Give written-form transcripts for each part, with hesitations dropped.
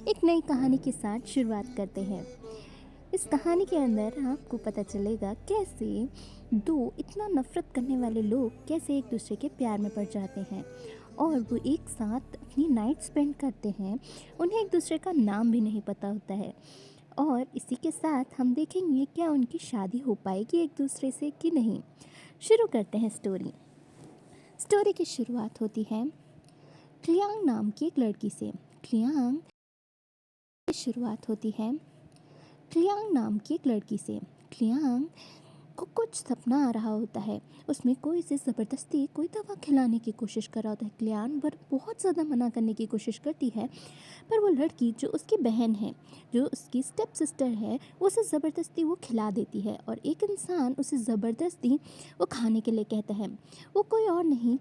एक नई कहानी के साथ शुरुआत करते हैं। इस कहानी के अंदर आपको पता चलेगा कैसे दो इतना नफरत करने वाले लोग कैसे एक दूसरे के प्यार में पड़ जाते हैं और वो एक साथ अपनी नाइट स्पेंड करते हैं। उन्हें एक दूसरे का नाम भी नहीं पता होता है और इसी के साथ हम देखेंगे क्या उनकी शादी हो पाएगी एक दूसरे से कि नहीं। शुरू करते हैं स्टोरी। स्टोरी की शुरुआत होती है क्लियांग नाम की एक लड़की से। क्लियांग की शुरुआत होती है क्लियांग नाम की एक लड़की से। क्लियांग को कुछ सपना आ रहा होता है। उसमें कोई इसे ज़बरदस्ती कोई दवा खिलाने की कोशिश कर रहा होता है। क्लियांग पर बहुत ज़्यादा मना करने की कोशिश करती है, पर वो लड़की जो उसकी बहन है, जो उसकी स्टेप सिस्टर है, वो उसे ज़बरदस्ती वो खिला देती है और एक इंसान उसे ज़बरदस्ती वो खाने के लिए कहता है। वो कोई और नहीं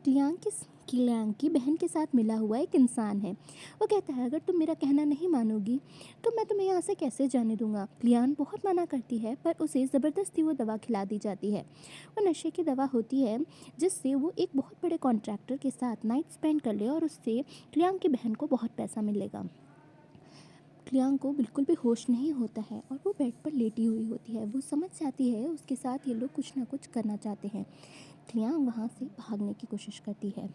क्लियांग की बहन के साथ मिला हुआ एक इंसान है। वो कहता है अगर तुम मेरा कहना नहीं मानोगी तो मैं तुम्हें यहाँ से कैसे जाने दूंगा। क्लियांग बहुत मना करती है पर उसे ज़बरदस्ती वो दवा खिला दी जाती है। वो नशे की दवा होती है जिससे वो एक बहुत बड़े कॉन्ट्रैक्टर के साथ नाइट स्पेंड कर ले और उससे क्लियांग की बहन को बहुत पैसा मिलेगा। क्लियांग को बिल्कुल भी होश नहीं होता है और वो बेड पर लेटी हुई होती है। वो समझ जाती है उसके साथ ये लोग कुछ ना कुछ करना चाहते हैं। क्लियांग वहाँ से भागने की कोशिश करती है।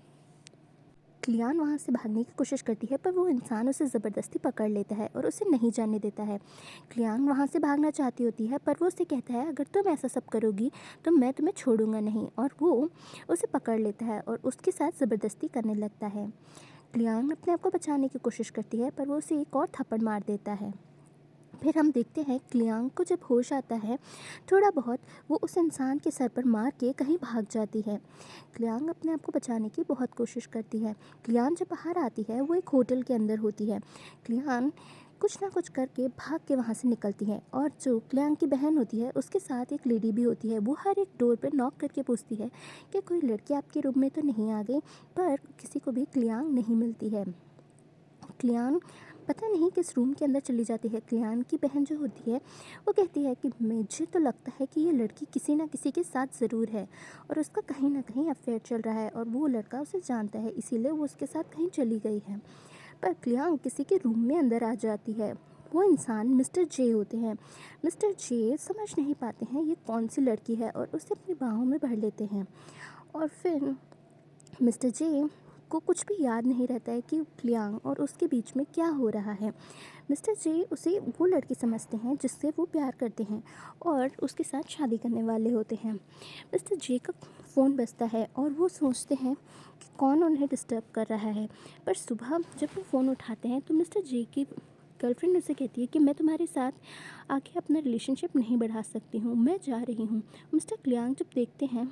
पर वो इंसान उसे ज़बरदस्ती पकड़ लेता है और उसे नहीं जाने देता है। क्लियांग वहाँ से भागना चाहती होती है पर वो उसे कहता है अगर तुम ऐसा सब करोगी तो मैं तुम्हें छोड़ूंगा नहीं, और वो उसे पकड़ लेता है और उसके साथ ज़बरदस्ती करने लगता है। क्लियांग अपने आप को बचाने की कोशिश करती है पर वो उसे एक और थप्पड़ मार देता है। फिर हम देखते हैं क्लियांग को जब होश आता है थोड़ा बहुत, वो उस इंसान के सर पर मार के कहीं भाग जाती है। क्लियांग अपने आप को बचाने की बहुत कोशिश करती है। क्लियांग जब बाहर आती है वो एक होटल के अंदर होती है। क्लियांग कुछ ना कुछ करके भाग के वहाँ से निकलती है और जो क्लियांग की बहन होती है उसके साथ एक लेडी भी होती है। वो हर एक डोर पर नॉक करके पूछती है कि कोई लड़की आपके रूम में तो नहीं आ गई, पर किसी को भी क्लियांग नहीं मिलती है। क्लियांग पता नहीं किस रूम के अंदर चली जाती है। क्लियांग की बहन जो होती है वो कहती है कि मुझे तो लगता है कि ये लड़की किसी ना किसी के साथ ज़रूर है और उसका कहीं ना कहीं अफेयर चल रहा है और वो लड़का उसे जानता है, इसीलिए वो उसके साथ कहीं चली गई है। पर क्लियांग किसी के रूम में अंदर आ जाती है। वो इंसान मिस्टर जे होते हैं। मिस्टर जे समझ नहीं पाते हैं ये कौन सी लड़की है और उसे अपनी बाहों में भर लेते हैं। और फिर मिस्टर जे को कुछ भी याद नहीं रहता है कि क्लियांग और उसके बीच में क्या हो रहा है। मिस्टर जे उसे वो लड़की समझते हैं जिससे वो प्यार करते हैं और उसके साथ शादी करने वाले होते हैं। मिस्टर जे का फ़ोन बजता है और वो सोचते हैं कि कौन उन्हें डिस्टर्ब कर रहा है। पर सुबह जब वो फ़ोन उठाते हैं तो मिस्टर जे की गर्लफ्रेंड उसे कहती है कि मैं तुम्हारे साथ आगे अपना रिलेशनशिप नहीं बढ़ा सकती हूँ, मैं जा रही हूँ। मिस्टर क्लियांग जब देखते हैं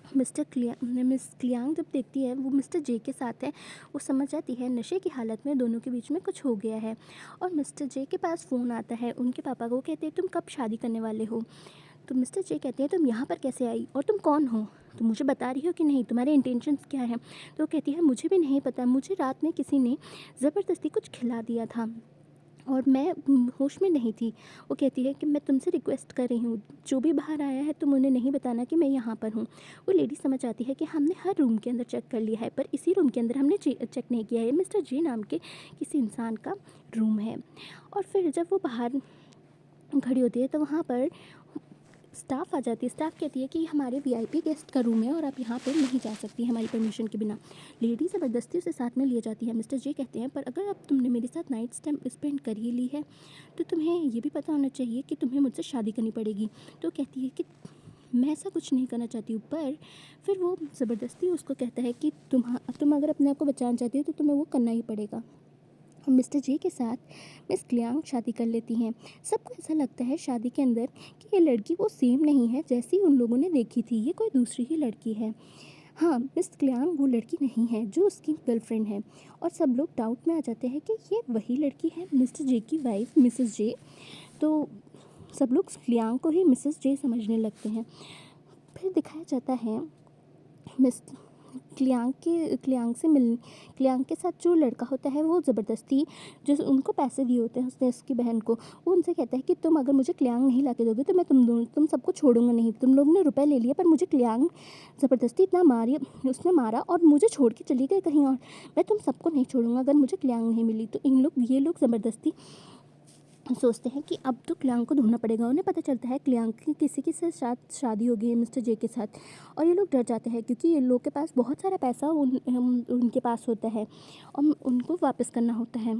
मिस क्लियांग जब देखती है वो मिस्टर जे के साथ है, वो समझ जाती है नशे की हालत में दोनों के बीच में कुछ हो गया है। और मिस्टर जे के पास फ़ोन आता है उनके पापा को। वो कहते हैं तुम कब शादी करने वाले हो। तो मिस्टर जे कहते हैं तुम यहाँ पर कैसे आई और तुम कौन हो, तुम मुझे बता रही हो कि नहीं, तुम्हारे इंटेंशंस क्या है। तो वो कहती है मुझे भी नहीं पता, मुझे रात में किसी ने ज़बरदस्ती कुछ खिला दिया था और मैं होश में नहीं थी। वो कहती है कि मैं तुमसे रिक्वेस्ट कर रही हूँ, जो भी बाहर आया है तुम उन्हें नहीं बताना कि मैं यहाँ पर हूँ। वो लेडी समझ आती है कि हमने हर रूम के अंदर चेक कर लिया है पर इसी रूम के अंदर हमने चेक नहीं किया है, मिस्टर जे नाम के किसी इंसान का रूम है। और फिर जब वो बाहर खड़ी होती है तो वहाँ पर स्टाफ आ जाती है। स्टाफ कहती है कि हमारे वीआईपी गेस्ट का रूम है और आप यहाँ पे नहीं जा सकती हमारी परमिशन के बिना। लेडी ज़बरदस्ती उसे साथ में लिए जाती है। मिस्टर जे कहते हैं पर अगर अब तुमने मेरे साथ नाइट स्पेंड कर ही ली है तो तुम्हें ये भी पता होना चाहिए कि तुम्हें मुझसे शादी करनी पड़ेगी। तो कहती है कि मैं ऐसा कुछ नहीं करना चाहती हूँ, पर फिर वो ज़बरदस्ती उसको कहता है कि तुम अगर अपने आप को बचाना चाहती हो तो तुम्हें वो करना ही पड़ेगा। और मिस्टर जे के साथ मिस क्लियांग शादी कर लेती हैं। सबको ऐसा लगता है शादी के अंदर कि ये लड़की वो सेम नहीं है जैसी उन लोगों ने देखी थी, ये कोई दूसरी ही लड़की है। हाँ, मिस क्लियांग वो लड़की नहीं है जो उसकी गर्लफ्रेंड है और सब लोग डाउट में आ जाते हैं कि ये वही लड़की है मिस्टर जे की वाइफ मिसेस जे। तो सब लोग क्लियांग को ही मिसेस जे समझने लगते हैं। फिर दिखाया जाता है मिस क्लियांग के साथ जो लड़का होता है वो ज़बरदस्ती जो उनको पैसे दिए होते हैं उसने उसकी बहन को, वो उनसे कहता है कि तुम अगर मुझे क्लियांग नहीं ला के दोगे तो मैं तुम सबको छोड़ूंगा नहीं। तुम लोग ने रुपए ले लिए पर मुझे क्लियांग ज़बरदस्ती इतना मारी, उसने मारा और मुझे छोड़ के चली गई कहीं और। मैं तुम सबको नहीं छोड़ूंगा अगर मुझे क्लियांग नहीं मिली। तो ये लोग ज़बरदस्ती सोचते हैं कि अब तो क्लियांग को ढूंढना पड़ेगा। उन्हें पता चलता है क्लियांग की किसी के साथ शादी हो गई है मिस्टर जे के साथ, और ये लोग डर जाते हैं क्योंकि ये लोग के पास बहुत सारा पैसा उनके पास होता है और उनको वापस करना होता है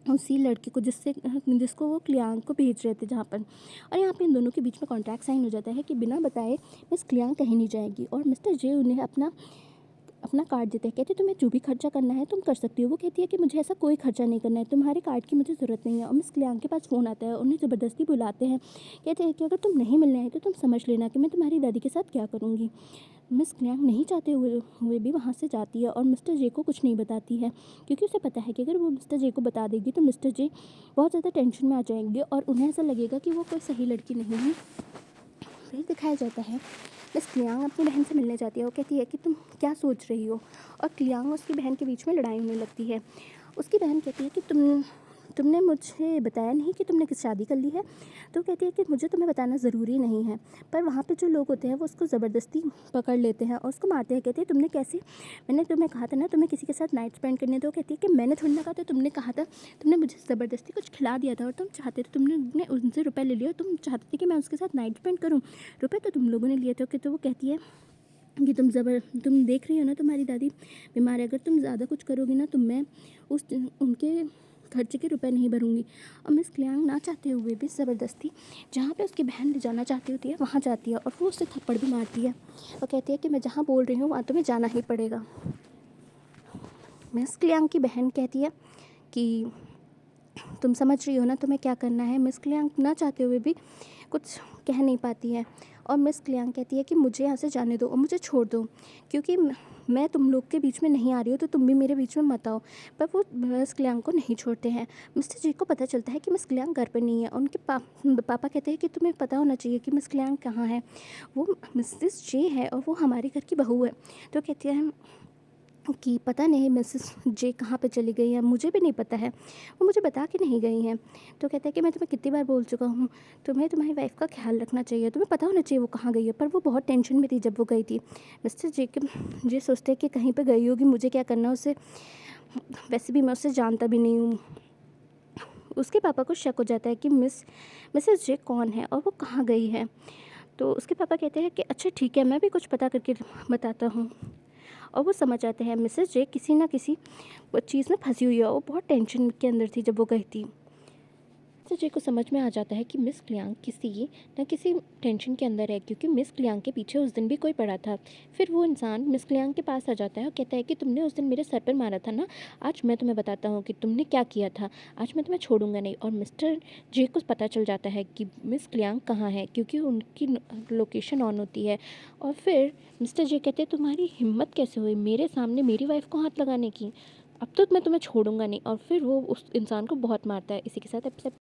उसी लड़के को जिसको वो क्लियांग को भेज रहे थे जहाँ पर। और यहाँ पे इन दोनों के बीच में कॉन्ट्रैक्ट साइन हो जाता है कि बिना बताए मिस क्लियांग कहीं नहीं जाएगी, और मिस्टर जे उन्हें अपना कार्ड देते हैं। कहते हैं तुम्हें जो भी खर्चा करना है तुम कर सकती हो। वो कहती है कि मुझे ऐसा कोई खर्चा नहीं करना है, तुम्हारे कार्ड की मुझे ज़रूरत नहीं है। और मिस क्लियांग के पास फ़ोन आता है, उन्हें ज़बरदस्ती बुलाते हैं। कहते हैं कि अगर तुम नहीं मिलने आए तो तुम समझ लेना कि मैं तुम्हारी दादी के साथ क्या करूँगी। मिस क्लियांग नहीं चाहते हुए भी वहाँ से जाती है और मिस्टर जे को कुछ नहीं बताती है, क्योंकि उसे पता है कि अगर वो मिस्टर जे को बता देगी तो मिस्टर जे बहुत ज़्यादा टेंशन में आ जाएंगे और उन्हें ऐसा लगेगा कि वो कोई सही लड़की नहीं है। फिर दिखाया जाता है मिस क्लियांग अपनी बहन से मिलने जाती है। वो कहती है कि तुम क्या सोच रही हो, और क्लियांग और उसकी बहन के बीच में लड़ाई होने लगती है। उसकी बहन कहती है कि तुमने मुझे बताया नहीं कि तुमने किस शादी कर ली है। तो कहती है कि मुझे तुम्हें बताना ज़रूरी नहीं है, पर वहाँ पे जो लोग होते हैं वो उसको ज़बरदस्ती पकड़ लेते हैं और उसको मारते हैं। कहते हैं तुमने कैसे, मैंने तुम्हें कहा था ना तुम्हें किसी के साथ नाइट स्पेंड करने दो। कहती है कि मैंने थोड़ी ना कहा था, तुमने कहा था, तुमने मुझे ज़बरदस्ती कुछ खिला दिया था और तुम चाहते थे, तुमने उनसे रुपये ले लिया, तुम चाहते थे कि मैं उसके साथ नाइट स्पेंड करूँ, रुपये तो तुम लोगों ने लिए थे। तो वो कहती है कि तुम देख रही हो ना तुम्हारी दादी बीमार है, अगर तुम ज़्यादा कुछ करोगी ना तो मैं उनके खर्चे के रुपए नहीं भरूंगी। और मिस क्लियांग ना चाहते हुए भी ज़बरदस्ती जहाँ पे उसकी बहन ले जाना चाहती होती है वहाँ जाती है और वो उसे थप्पड़ भी मारती है और कहती है कि मैं जहाँ बोल रही हूँ वहाँ तुम्हें जाना ही पड़ेगा। मिस क्लियांग की बहन कहती है कि तुम समझ रही हो ना तुम्हें क्या करना है। मिस क्लियांग ना चाहते हुए भी कुछ कह नहीं पाती है और मिस क्लियांग कहती है कि मुझे यहाँ से जाने दो और मुझे छोड़ दो, क्योंकि मैं तुम लोग के बीच में नहीं आ रही हूँ तो तुम भी मेरे बीच में मत आओ। पर वो मिस क्लियांग को नहीं छोड़ते हैं। मिस्टर जी को पता चलता है कि मिस क्लियांग घर पर नहीं है। उनके पापा कहते हैं कि तुम्हें पता होना चाहिए कि मिस क्लियांग कहाँ है, वो मिसेस जे है और वो हमारे घर की बहू है। तो कहती है कि पता नहीं मिसेस जे कहाँ पे चली गई है, मुझे भी नहीं पता है, वो मुझे बता के नहीं गई हैं। तो कहता है कि मैं तुम्हें कितनी बार बोल चुका हूँ, तुम्हें तुम्हारी वाइफ का ख्याल रखना चाहिए, तुम्हें पता होना चाहिए वो कहाँ गई है। पर वो बहुत टेंशन में थी जब वो गई थी। मिस्टर जे सोचते हैं कि कहीं पर गई होगी, मुझे क्या करना उससे, वैसे भी मैं उससे जानता भी नहीं हूँ। उसके पापा को शक हो जाता है कि मिसेस जे कौन है और वो कहाँ गई है। तो उसके पापा कहते हैं कि अच्छा ठीक है, मैं भी कुछ पता करके बताता हूँ। और वो समझ आते हैं मिसेस जे किसी ना किसी चीज़ में फंसी हुई है। वो बहुत टेंशन के अंदर थी जब वो गई थी। मिस्टर जे को समझ में आ जाता है कि मिस क्लियांग किसी न किसी टेंशन के अंदर है, क्योंकि मिस क्लियांग के पीछे उस दिन भी कोई पड़ा था। फिर वो इंसान मिस क्लियांग के पास आ जाता है और कहता है कि तुमने उस दिन मेरे सर पर मारा था ना, आज मैं तुम्हें बताता हूँ कि तुमने क्या किया था, आज मैं तुम्हें छोड़ूंगा नहीं। और मिस्टर जे को पता चल जाता है कि मिस क्लियांग कहाँ है, क्योंकि उनकी लोकेशन ऑन होती है। और फिर मिस्टर जे कहते हैं तुम्हारी हिम्मत कैसे हुई मेरे सामने मेरी वाइफ को हाथ लगाने की, अब तो मैं तुम्हें छोड़ूंगा नहीं। और फिर वो उस इंसान को बहुत मारता है। इसी के साथ एपिसोड